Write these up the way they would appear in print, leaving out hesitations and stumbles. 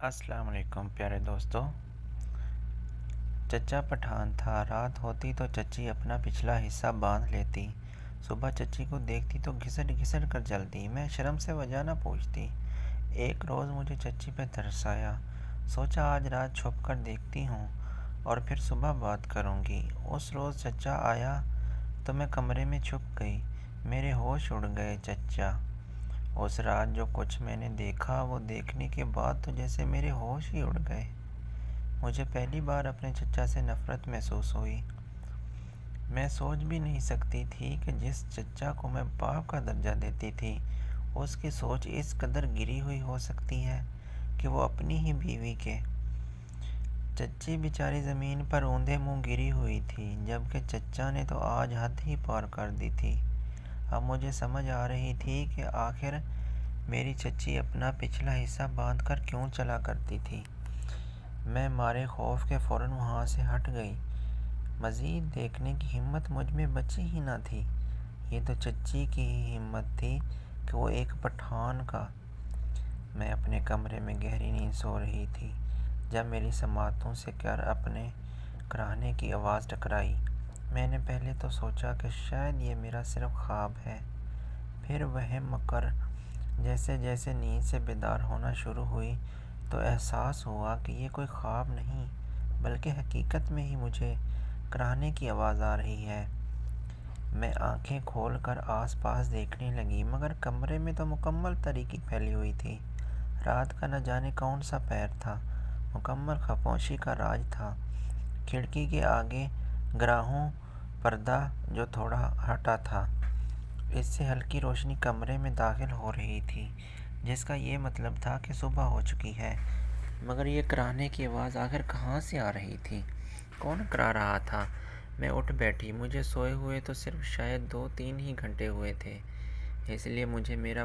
السلام علیکم پیارے دوستو۔ چچا پٹھان تھا۔ رات ہوتی تو چچی اپنا پچھلا حصہ باندھ لیتی۔ صبح چچی کو دیکھتی تو گھسٹ گھسٹ کر چلتی۔ میں شرم سے وجہ نہ پوچھتی۔ ایک روز مجھے چچی پہ ترس آیا۔ سوچا آج رات چھپ کر دیکھتی ہوں اور پھر صبح بات کروں گی۔ اس روز چچا آیا تو میں کمرے میں چھپ گئی۔ میرے ہوش اڑ گئے چچا۔ اس رات جو کچھ میں نے دیکھا وہ دیکھنے کے بعد تو جیسے میرے ہوش ہی اڑ گئے۔ مجھے پہلی بار اپنے چچا سے نفرت محسوس ہوئی۔ میں سوچ بھی نہیں سکتی تھی کہ جس چچا کو میں باپ کا درجہ دیتی تھی اس کی سوچ اس قدر گری ہوئی ہو سکتی ہے کہ وہ اپنی ہی بیوی کے۔ چچی بیچاری زمین پر اوندھے منہ گری ہوئی تھی جبکہ چچا نے تو آج حد ہی پار کر دی تھی۔ اب مجھے سمجھ آ رہی تھی کہ آخر میری چچی اپنا پچھلا حصہ باندھ کر کیوں چلا کرتی تھی۔ میں مارے خوف کے فوراً وہاں سے ہٹ گئی۔ مزید دیکھنے کی ہمت مجھ میں بچی ہی نہ تھی۔ یہ تو چچی کی ہی ہمت تھی کہ وہ ایک پٹھان کا۔ میں اپنے کمرے میں گہری نیند سو رہی تھی جب میری سماعتوں سے اپنے کراہنے کی آواز ٹکرائی۔ میں نے پہلے تو سوچا کہ شاید یہ میرا صرف خواب ہے، پھر وہم مکر۔ جیسے جیسے نیند سے بیدار ہونا شروع ہوئی تو احساس ہوا کہ یہ کوئی خواب نہیں بلکہ حقیقت میں ہی مجھے کراہنے کی آواز آ رہی ہے۔ میں آنکھیں کھول کر آس پاس دیکھنے لگی مگر کمرے میں تو مکمل تاریکی پھیلی ہوئی تھی۔ رات کا نہ جانے کون سا پہر تھا، مکمل خاموشی کا راج تھا۔ کھڑکی کے آگے گراہوں پردہ جو تھوڑا ہٹا تھا، اس سے ہلکی روشنی کمرے میں داخل ہو رہی تھی جس کا یہ مطلب تھا کہ صبح ہو چکی ہے۔ مگر یہ کراہنے کی آواز آخر کہاں سے آ رہی تھی؟ کون کرا رہا تھا؟ میں اٹھ بیٹھی۔ مجھے سوئے ہوئے تو صرف شاید 2-3 ہی گھنٹے ہوئے تھے، اس لیے مجھے میرا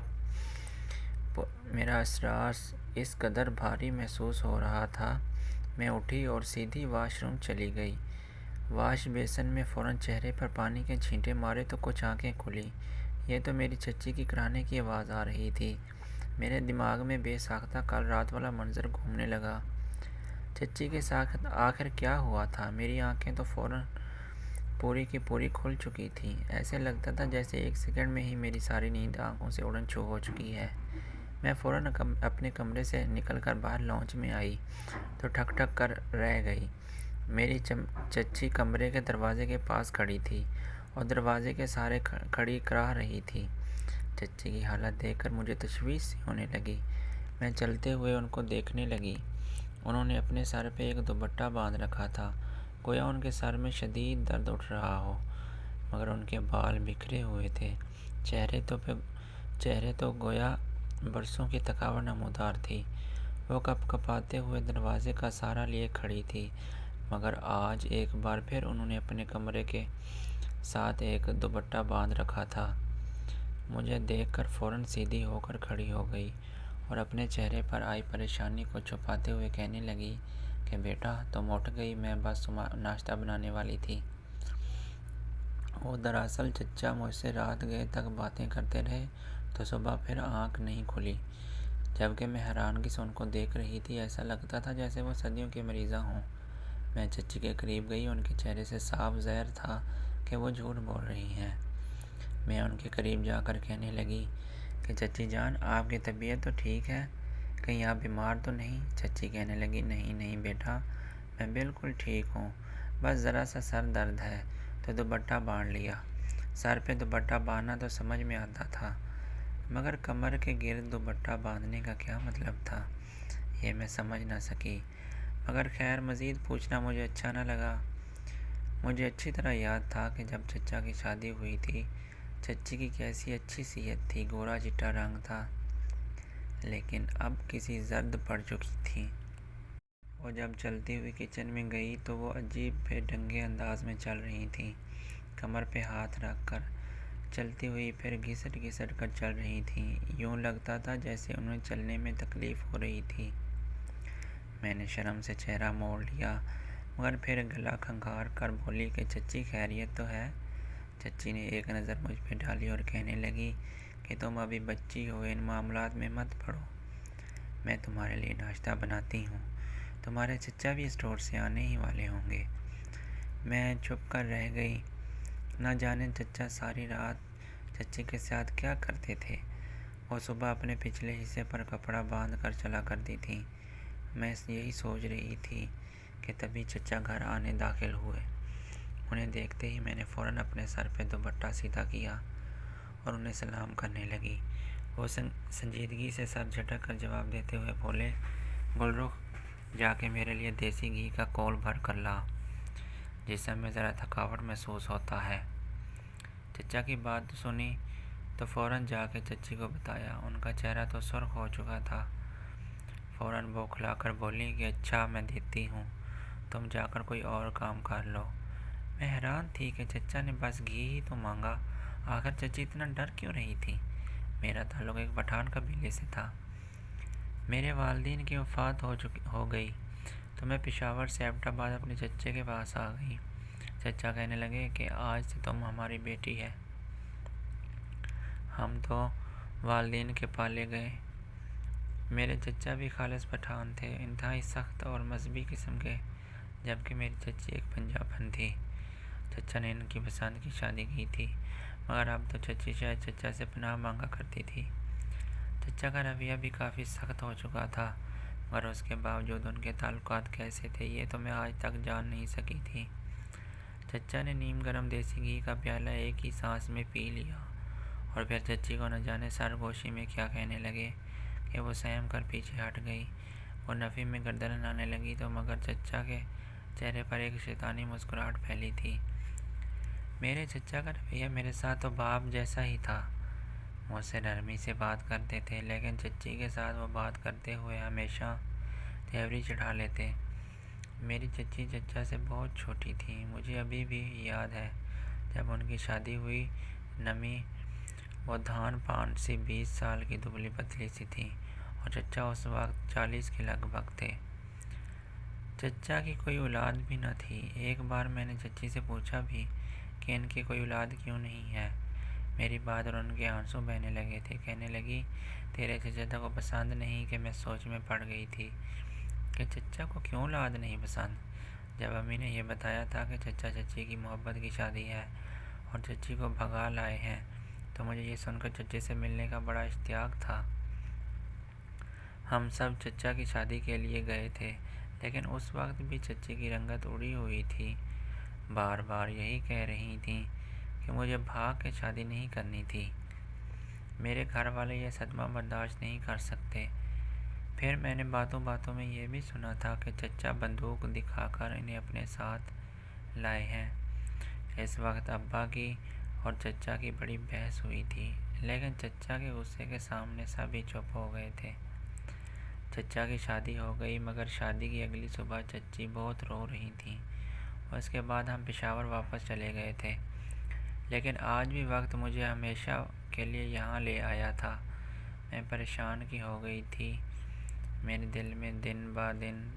احساس اس قدر بھاری محسوس ہو رہا تھا۔ میں اٹھی اور سیدھی واش روم چلی گئی۔ واش بیسن میں فوراً چہرے پر پانی کے چھینٹے مارے تو کچھ آنکھیں کھلیں۔ یہ تو میری چچی کی کراہنے کی آواز آ رہی تھی۔ میرے دماغ میں بے ساختہ کل رات والا منظر گھومنے لگا۔ چچی کے ساتھ آخر کیا ہوا تھا؟ میری آنکھیں تو فوراً پوری کی پوری کھل چکی تھیں۔ ایسے لگتا تھا جیسے ایک سیکنڈ میں ہی میری ساری نیند آنکھوں سے اڑن چھو ہو چکی ہے۔ میں فوراً اپنے کمرے سے نکل کر باہر لانچ میں آئی تو ٹھک ٹھک کر رہ گئی۔ میری چچی کمرے کے دروازے کے پاس کھڑی تھی اور دروازے کے سہارے کھڑی کراہ رہی تھی۔ چچی کی حالت دیکھ کر مجھے تشویش سی ہونے لگی۔ میں چلتے ہوئے ان کو دیکھنے لگی۔ انہوں نے اپنے سر پہ ایک دوپٹہ باندھ رکھا تھا، گویا ان کے سر میں شدید درد اٹھ رہا ہو، مگر ان کے بال بکھرے ہوئے تھے۔ چہرے تو گویا برسوں کی تھکاوٹ نمودار تھی۔ وہ کپ کپاتے ہوئے دروازے کا سہارا لیے کھڑی تھی، مگر آج ایک بار پھر انہوں نے اپنے کمرے کے ساتھ ایک دوپٹہ باندھ رکھا تھا۔ مجھے دیکھ کر فوراً سیدھی ہو کر کھڑی ہو گئی اور اپنے چہرے پر آئی پریشانی کو چھپاتے ہوئے کہنے لگی کہ بیٹا تم اٹھ گئی، میں بس ناشتہ بنانے والی تھی۔ وہ دراصل چچا مجھ سے رات گئے تک باتیں کرتے رہے تو صبح پھر آنکھ نہیں کھلی۔ جبکہ میں حیرانگی سے ان کو دیکھ رہی تھی، ایسا لگتا تھا جیسے وہ صدیوں کی مریضہ ہوں۔ میں چچی کے قریب گئی، ان کے چہرے سے صاف ظاہر تھا کہ وہ جھوٹ بول رہی ہیں۔ میں ان کے قریب جا کر کہنے لگی کہ چچی جان آپ کی طبیعت تو ٹھیک ہے، کہیں آپ بیمار تو نہیں؟ چچی کہنے لگی نہیں نہیں بیٹا میں بالکل ٹھیک ہوں، بس ذرا سا سر درد ہے تو دوپٹہ باندھ لیا۔ سر پہ دوپٹہ باندھنا تو سمجھ میں آتا تھا، مگر کمر کے گرد دوپٹہ باندھنے کا کیا مطلب تھا یہ میں سمجھ نہ سکی۔ مگر خیر مزید پوچھنا مجھے اچھا نہ لگا۔ مجھے اچھی طرح یاد تھا کہ جب چچا کی شادی ہوئی تھی چچی کی کیسی اچھی صحت تھی، گورا چٹا رنگ تھا، لیکن اب کسی زرد پڑ چکی تھی۔ وہ جب چلتی ہوئی کچن میں گئی تو وہ عجیب بے ڈھنگے انداز میں چل رہی تھیں، کمر پہ ہاتھ رکھ کر چلتی ہوئی، پھر گھسٹ گھسٹ کر چل رہی تھیں۔ یوں لگتا تھا جیسے انہیں چلنے میں تکلیف ہو رہی تھی۔ میں نے شرم سے چہرہ موڑ لیا مگر پھر گلا کھنگھار کر بولی کہ چچی خیریت تو ہے؟ چچی نے ایک نظر مجھ پہ ڈالی اور کہنے لگی کہ تم ابھی بچی ہو، ان معاملات میں مت پڑو۔ میں تمہارے لیے ناشتہ بناتی ہوں، تمہارے چچا بھی اسٹور سے آنے ہی والے ہوں گے۔ میں چھپ کر رہ گئی۔ نہ جانے چچا ساری رات چچی کے ساتھ کیا کرتے تھے۔ وہ صبح اپنے پچھلے حصے پر کپڑا باندھ کر چلا کرتی تھیں۔ میں یہی سوچ رہی تھی کہ تبھی چچا گھر آنے داخل ہوئے۔ انہیں دیکھتے ہی میں نے فوراً اپنے سر پہ دوپٹہ سیدھا کیا اور انہیں سلام کرنے لگی۔ وہ سنجیدگی سے سر جھٹک کر جواب دیتے ہوئے بولے، گلرخ، جا کے میرے لیے دیسی گھی کا کول بھر کر لا، جسم میں ذرا تھکاوٹ محسوس ہوتا ہے۔ چچا کی بات سنی تو فوراً جا کے چچی کو بتایا۔ ان کا چہرہ تو سرخ ہو چکا تھا۔ فوراً بوکھلا کر بولی کہ اچھا میں دیتی ہوں، تم جا کر کوئی اور کام کر لو۔ میں حیران تھی کہ چچا نے بس گھی ہی تو مانگا، آخر چچی اتنا ڈر کیوں رہی تھی؟ میرا تعلق ایک پٹھان قبیلے سے تھا۔ میرے والدین کی وفات ہو گئی تو میں پشاور سے ایبٹ آباد اپنے چچے کے پاس آ گئی۔ چچا کہنے لگے کہ آج سے تم ہماری بیٹی ہے۔ ہم تو والدین کے پالے گئے۔ میرے چچا بھی خالص پٹھان تھے، انتہائی سخت اور مذہبی قسم کے، جبکہ میری چچی ایک پنجابن تھی۔ چچا نے ان کی پسند کی شادی کی تھی، مگر اب تو چچی شاید چچا سے پناہ مانگا کرتی تھی۔ چچا کا رویہ بھی کافی سخت ہو چکا تھا، مگر اس کے باوجود ان کے تعلقات کیسے تھے یہ تو میں آج تک جان نہیں سکی تھی۔ چچا نے نیم گرم دیسی گھی کا پیالہ ایک ہی سانس میں پی لیا اور پھر چچی کو نہ جانے سرگوشی میں کیا کہنے لگے کہ وہ سہم کر پیچھے ہٹ گئی۔ وہ نفی میں گردن ہلانے لگی تو مگر چچا کے چہرے پر ایک شیطانی مسکراہٹ پھیلی تھی۔ میرے چچا کا رویہ میرے ساتھ تو باپ جیسا ہی تھا، مجھ سے نرمی سے بات کرتے تھے، لیکن چچی کے ساتھ وہ بات کرتے ہوئے ہمیشہ تیوری چڑھا لیتے۔ میری چچی چچا سے بہت چھوٹی تھی۔ مجھے ابھی بھی یاد ہے جب ان کی شادی ہوئی، نمی وہ دھان پان سی 20 سال کی دبلی پتلی سی تھی اور چچا اس وقت 40 کے لگ بھگ تھے۔ چچا کی کوئی اولاد بھی نہ تھی۔ ایک بار میں نے چچی سے پوچھا بھی کہ ان کی کوئی اولاد کیوں نہیں ہے۔ میری بات اور ان کے آنسو بہنے لگے تھے۔ کہنے لگی، تیرے چچا کو پسند نہیں کہ میں سوچ میں پڑ گئی تھی کہ چچا کو کیوں اولاد نہیں پسند۔ جب امی نے یہ بتایا تھا کہ چچا چچی کی محبت کی شادی ہے اور چچی کو بھگا لائے ہیں تو مجھے یہ سن کر چچی سے ملنے کا بڑا اشتیاق تھا۔ ہم سب چچا کی شادی کے لیے گئے تھے، لیکن اس وقت بھی چچی کی رنگت اڑی ہوئی تھی۔ بار بار یہی کہہ رہی تھیں کہ مجھے بھاگ کے شادی نہیں کرنی تھی۔ میرے گھر والے یہ صدمہ برداشت نہیں کر سکتے۔ پھر میں نے باتوں باتوں میں یہ بھی سنا تھا کہ چچا بندوق دکھا کر انہیں اپنے ساتھ لائے ہیں۔ اس وقت ابا کی اور چچا کی بڑی بحث ہوئی تھی، لیکن چچا کے غصے کے سامنے سبھی چپ ہو گئے تھے۔ چچا کی شادی ہو گئی، مگر شادی کی اگلی صبح چچی بہت رو رہی تھیں اور اس کے بعد ہم پشاور واپس چلے گئے تھے۔ لیکن آج بھی وقت مجھے ہمیشہ کے لیے یہاں لے آیا تھا۔ میں پریشان کی ہو گئی تھی۔ میرے دل میں دن با دن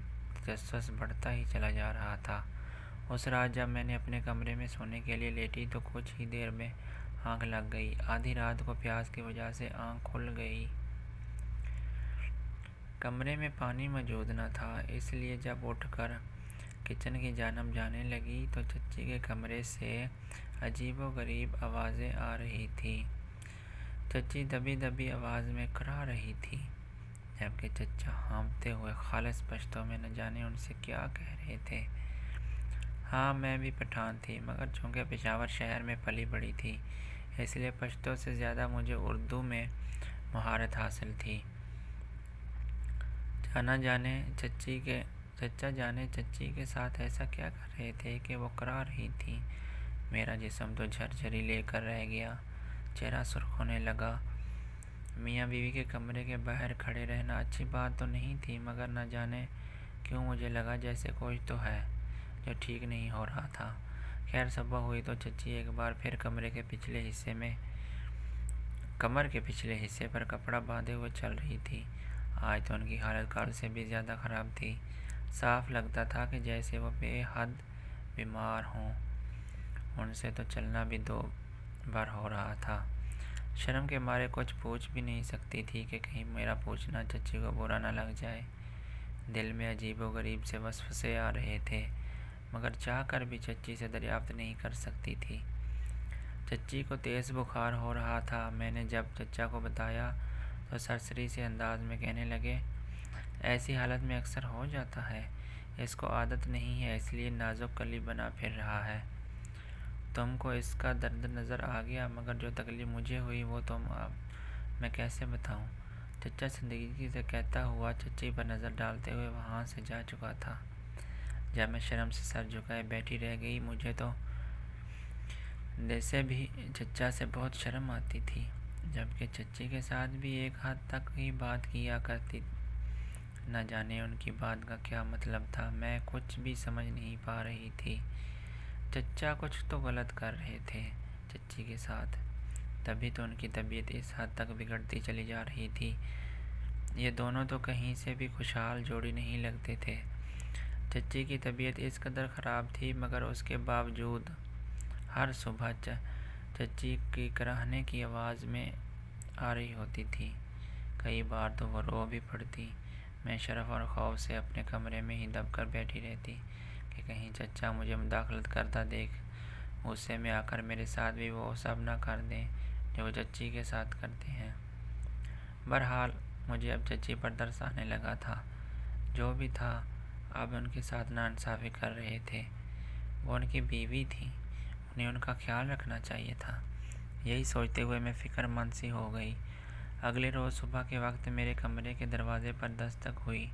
تجسس بڑھتا ہی چلا جا رہا تھا۔ اس رات جب میں نے اپنے کمرے میں سونے کے لیے لیٹی تو کچھ ہی دیر میں آنکھ لگ گئی۔ آدھی رات کو پیاس کی وجہ سے آنکھ کھل گئی۔ کمرے میں پانی موجود نہ تھا، اس لیے جب اٹھ کر کچن کی جانب جانے لگی تو چچی کے کمرے سے عجیب و غریب آوازیں آ رہی تھیں۔ چچی دبی دبی آواز میں کرا رہی تھی، جبکہ چچا ہانپتے ہوئے خالص پشتو میں نہ جانے ان سے کیا کہہ رہے تھے۔ ہاں، میں بھی پٹھان تھی، مگر چونکہ پشاور شہر میں پلی بڑھی تھی، اس لیے پشتو سے زیادہ مجھے اردو میں مہارت حاصل تھی۔ چچا جانے چچی کے ساتھ ایسا کیا کر رہے تھے کہ وہ کرا رہی تھیں۔ میرا جسم تو جھرجھری لے کر رہ گیا، چہرہ سرخ ہونے لگا۔ میاں بیوی کے کمرے کے باہر کھڑے رہنا اچھی بات تو نہیں تھی، مگر نہ جانے کیوں مجھے لگا جیسے کچھ تو ہے جو ٹھیک نہیں ہو رہا تھا۔ خیر صبح ہوئی تو چچی ایک بار پھر کمر کے پچھلے حصے پر کپڑا باندھے ہوئے چل رہی تھی۔ آج تو ان کی حالت کل سے بھی زیادہ خراب تھی۔ صاف لگتا تھا کہ جیسے وہ بے حد بیمار ہوں۔ ان سے تو چلنا بھی دو بر ہو رہا تھا۔ شرم کے مارے کچھ پوچھ بھی نہیں سکتی تھی کہ کہیں میرا پوچھنا چچی کو برا نہ لگ جائے۔ دل میں عجیب و غریب سے وسوسے آ رہے تھے، مگر چاہ کر بھی چچی سے دریافت نہیں کر سکتی تھی۔ چچی کو تیز بخار ہو رہا تھا۔ میں نے جب چچا کو بتایا تو سرسری سے انداز میں کہنے لگے، ایسی حالت میں اکثر ہو جاتا ہے، اس کو عادت نہیں ہے، اس لیے نازک کلی بنا پھر رہا ہے۔ تم کو اس کا درد نظر آ گیا، مگر جو تکلیف مجھے ہوئی وہ میں کیسے بتاؤں؟ چچا سنجیدگی سے کہتا ہوا چچی پر نظر ڈالتے ہوئے وہاں سے جا چکا تھا۔ جب میں شرم سے سر جھکائے بیٹھی رہ گئی، مجھے تو ویسے بھی چچا سے بہت شرم آتی تھی، جبکہ چچی کے ساتھ بھی ایک حد تک ہی بات کیا کرتی۔ نہ جانے ان کی بات کا کیا مطلب تھا، میں کچھ بھی سمجھ نہیں پا رہی تھی۔ چچا کچھ تو غلط کر رہے تھے چچی کے ساتھ، تبھی تو ان کی طبیعت اس حد تک بگڑتی چلی جا رہی تھی۔ یہ دونوں تو کہیں سے بھی خوشحال جوڑی نہیں لگتے تھے۔ چچی کی طبیعت اس قدر خراب تھی، مگر اس کے باوجود ہر صبح چچی کی کراہنے کی آواز میں آ رہی ہوتی تھی۔ کئی بار تو وہ رو بھی پڑتی۔ میں شرف اور خوف سے اپنے کمرے میں ہی دب کر بیٹھی رہتی کہ کہیں چچا مجھے مداخلت کرتا دیکھ غصے میں آ کر میرے ساتھ بھی وہ سب نہ کر دیں جو وہ چچی کے ساتھ کرتے ہیں۔ بہرحال مجھے اب چچی پر ترس آنے لگا تھا۔ جو بھی تھا، اب ان کے ساتھ ناانصافی کر رہے تھے۔ وہ ان کی بیوی تھی، انہیں ان کا خیال رکھنا چاہیے تھا۔ یہی سوچتے ہوئے میں فکر مند سی ہو گئی۔ اگلے روز صبح کے وقت میرے کمرے کے دروازے پر دستک ہوئی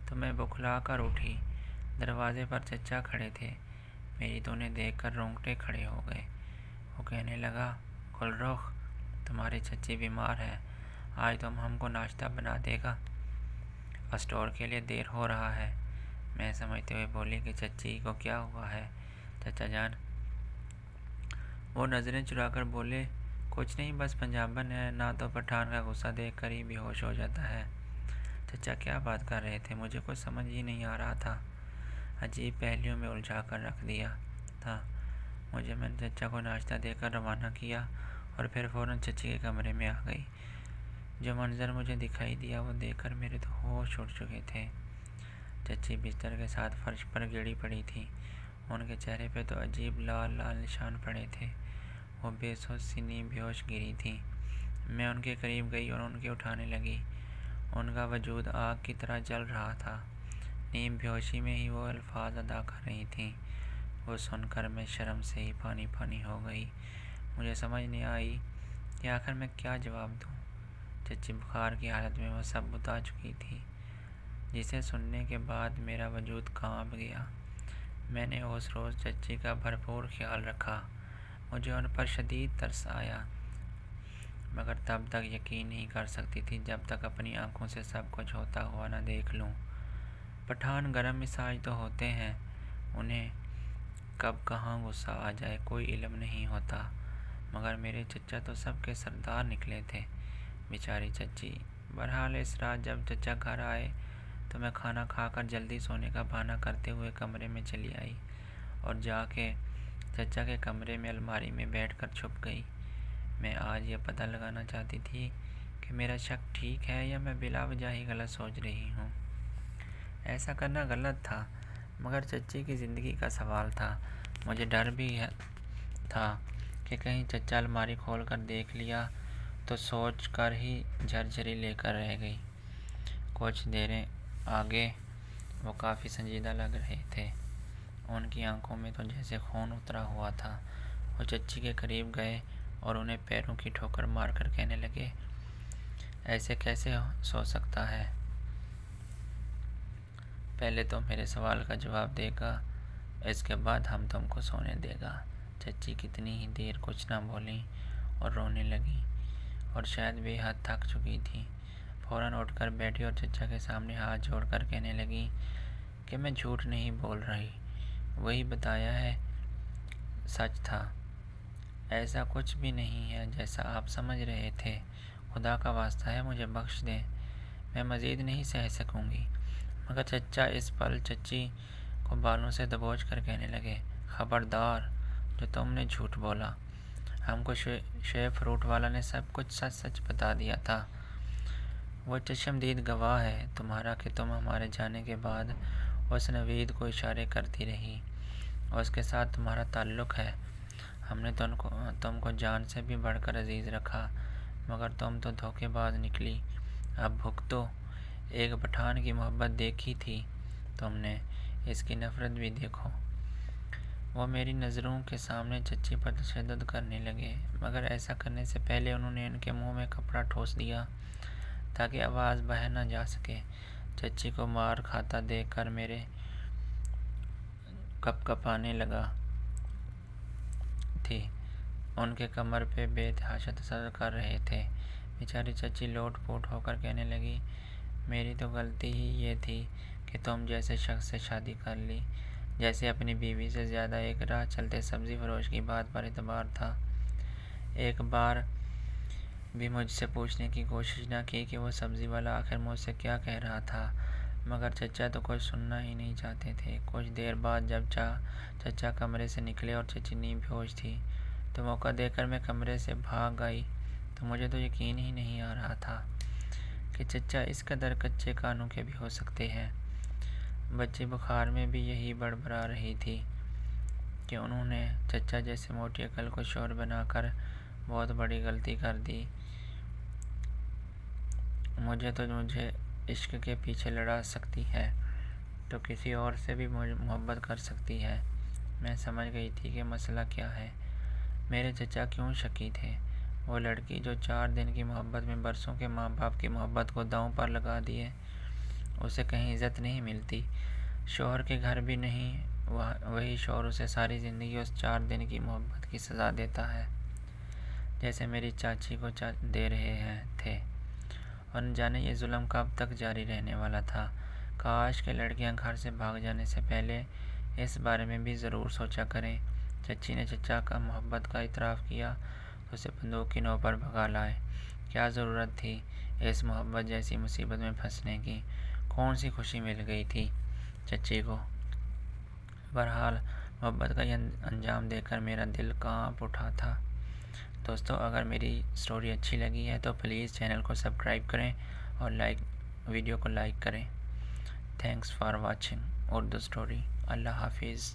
تو میں بکھلا کر اٹھی۔ دروازے پر چچا کھڑے تھے۔ میری تو انہیں دیکھ کر رونگٹے کھڑے ہو گئے۔ وہ کہنے لگا، گل رخ، تمہاری چچی بیمار ہے، آج تم ہم کو ناشتہ بنا دے گا؟ اسٹور کے لیے دیر ہو رہا ہے۔ میں سمجھتے ہوئے بولی کہ چچی کو کیا ہوا ہے چچا جان؟ وہ نظریں چرا کر بولے، کچھ نہیں، بس پنجابن ہے، نہ تو پٹھان کا غصہ دیکھ کر ہی بے ہوش ہو جاتا ہے۔ چچا کیا بات کر رہے تھے؟ مجھے کچھ سمجھ ہی نہیں آ رہا تھا۔ عجیب پہلیوں میں الجھا کر رکھ دیا تھا مجھے۔ میں نے چچا کو ناشتہ دے کر روانہ کیا اور پھر فوراً چچی کے کمرے میں آ گئی۔ جو منظر مجھے دکھائی دیا وہ دیکھ کر میرے تو ہوش اڑ چکے تھے۔ چچی بستر کے ساتھ فرش پر گڑی پڑی تھی۔ ان کے چہرے پہ تو عجیب لال لال نشان پڑے تھے۔ وہ بے سوچ سی نیم بے ہوش گری تھیں۔ میں ان کے قریب گئی اور ان کے اٹھانے لگی۔ ان کا وجود آگ کی طرح جل رہا تھا۔ نیم بے ہوشی میں ہی وہ الفاظ ادا کر رہی تھیں۔ وہ سن کر میں شرم سے ہی پانی پانی ہو گئی۔ مجھے سمجھ نہیں آئی کہ آخر میں کیا جواب دوں۔ چچی بخار کی حالت میں وہ سب بتا چکی تھی، جسے سننے کے بعد میرا وجود کانپ گیا۔ میں نے اس روز چچی کا بھرپور خیال رکھا۔ مجھے ان پر شدید ترس آیا، مگر تب تک یقین نہیں کر سکتی تھی جب تک اپنی آنکھوں سے سب کچھ ہوتا ہوا نہ دیکھ لوں۔ پٹھان گرم مزاج تو ہوتے ہیں، انہیں کب کہاں غصہ آ جائے کوئی علم نہیں ہوتا، مگر میرے چچا تو سب کے سردار نکلے تھے، بیچاری چچی۔ بہرحال اس رات جب چچا گھر آئے تو میں کھانا کھا کر جلدی سونے کا بہانہ کرتے ہوئے کمرے میں چلی آئی اور جا کے چچا کے کمرے میں الماری میں بیٹھ کر چھپ گئی۔ میں آج یہ پتہ لگانا چاہتی تھی کہ میرا شک ٹھیک ہے یا میں بلا وجہ ہی غلط سوچ رہی ہوں۔ ایسا کرنا غلط تھا، مگر چچی کی زندگی کا سوال تھا۔ مجھے ڈر بھی تھا کہ کہیں چچا الماری کھول کر دیکھ لیا تو سوچ کر ہی جھرجھری لے کر رہ گئی۔ کچھ دیر آگے وہ کافی سنجیدہ لگ رہے تھے۔ ان کی آنکھوں میں تو جیسے خون اترا ہوا تھا۔ وہ چچی کے قریب گئے اور انہیں پیروں کی ٹھوکر مار کر کہنے لگے، ایسے کیسے سو سکتا ہے؟ پہلے تو میرے سوال کا جواب دے گا، اس کے بعد ہم تم کو سونے دے گا۔ چچی کتنی ہی دیر کچھ نہ بولیں اور رونے لگیں، اور شاید بے حد تھک چکی تھیں۔ فوراً اٹھ کر بیٹھی اور چچا کے سامنے ہاتھ جوڑ کر کہنے لگیں کہ میں جھوٹ نہیں بول رہی، وہی بتایا ہے، سچ تھا، ایسا کچھ بھی نہیں ہے جیسا آپ سمجھ رہے تھے۔ خدا کا واسطہ ہے مجھے بخش دیں، میں مزید نہیں سہ سکوں گی۔ مگر چچا اس پل چچی کو بالوں سے دبوچ کر کہنے لگے، خبردار جو تم نے جھوٹ بولا، ہم کو شعیب فروٹ والا نے سب کچھ سچ سچ بتا دیا تھا۔ وہ چشمدید گواہ ہے تمہارا کہ تم ہمارے جانے کے بعد اس نوید کو اشارے کرتی رہی اور اس کے ساتھ تمہارا تعلق ہے۔ ہم نے تم کو جان سے بھی بڑھ کر عزیز رکھا، مگر تم تو دھوکے باز نکلی۔ اب بھگتو۔ ایک پٹھان کی محبت دیکھی تھی تم نے، اس کی نفرت بھی دیکھو۔ وہ میری نظروں کے سامنے چچی پر تشدد کرنے لگے، مگر ایسا کرنے سے پہلے انہوں نے ان کے منہ میں کپڑا ٹھوس دیا تاکہ آواز باہر نہ جا سکے۔ چچی کو مار کھاتا دیکھ کر میرے کپ کپانے لگا تھی۔ ان کے کمر پہ بے تحاشا تصرف کر رہے تھے۔ بیچاری چچی لوٹ پوٹ ہو کر کہنے لگی، میری تو غلطی ہی یہ تھی کہ تم جیسے شخص سے شادی کر لی، جیسے اپنی بیوی سے زیادہ ایک راہ چلتے سبزی فروش کی بات پر اعتبار تھا۔ ایک بار بھی مجھ سے پوچھنے کی کوشش نہ کی کہ وہ سبزی والا آخر مجھ سے کیا کہہ رہا تھا، مگر چچا تو کچھ سننا ہی نہیں چاہتے تھے۔ کچھ دیر بعد جب چچا کمرے سے نکلے اور چچی نیم بےہوش تھی تو موقع دیکھ کر میں کمرے سے بھاگ آئی تو مجھے تو یقین ہی نہیں آ رہا تھا کہ چچا اس قدر کچے کانوں کے بھی ہو سکتے ہیں۔ بچی بخار میں بھی یہی بڑبڑا رہی تھی کہ انہوں نے چچا جیسے موٹی عقل کو شور بنا کر بہت بڑی غلطی کر دی۔ مجھے عشق کے پیچھے لڑا سکتی ہے تو کسی اور سے بھی محبت کر سکتی ہے۔ میں سمجھ گئی تھی کہ مسئلہ کیا ہے۔ میرے چچا کیوں شکی تھے؟ وہ لڑکی جو 4 دن کی محبت میں برسوں کے ماں باپ کی محبت کو داؤں پر لگا دیے، اسے کہیں عزت نہیں ملتی، شوہر کے گھر بھی نہیں، وہی شوہر اسے ساری زندگی اس 4 دن کی محبت کی سزا دیتا ہے جیسے میری چاچی کو دے رہے تھے، اور نہ جانے یہ ظلم کب تک جاری رہنے والا تھا۔ کاش کہ لڑکیاں گھر سے بھاگ جانے سے پہلے اس بارے میں بھی ضرور سوچا کریں۔ چچی نے چچا کا محبت کا اعتراف کیا تو اسے بندوق کی نوک پر بھگا لائے۔ کیا ضرورت تھی اس محبت جیسی مصیبت میں پھنسنے کی؟ کون سی خوشی مل گئی تھی چچی کو؟ بہرحال محبت کا یہ انجام دیکھ کر میرا دل کانپ اٹھا تھا۔ دوستو، اگر میری سٹوری اچھی لگی ہے تو پلیز چینل کو سبسکرائب کریں اور ویڈیو کو لائک کریں۔ Thanks for watching Urdu story. اللہ حافظ۔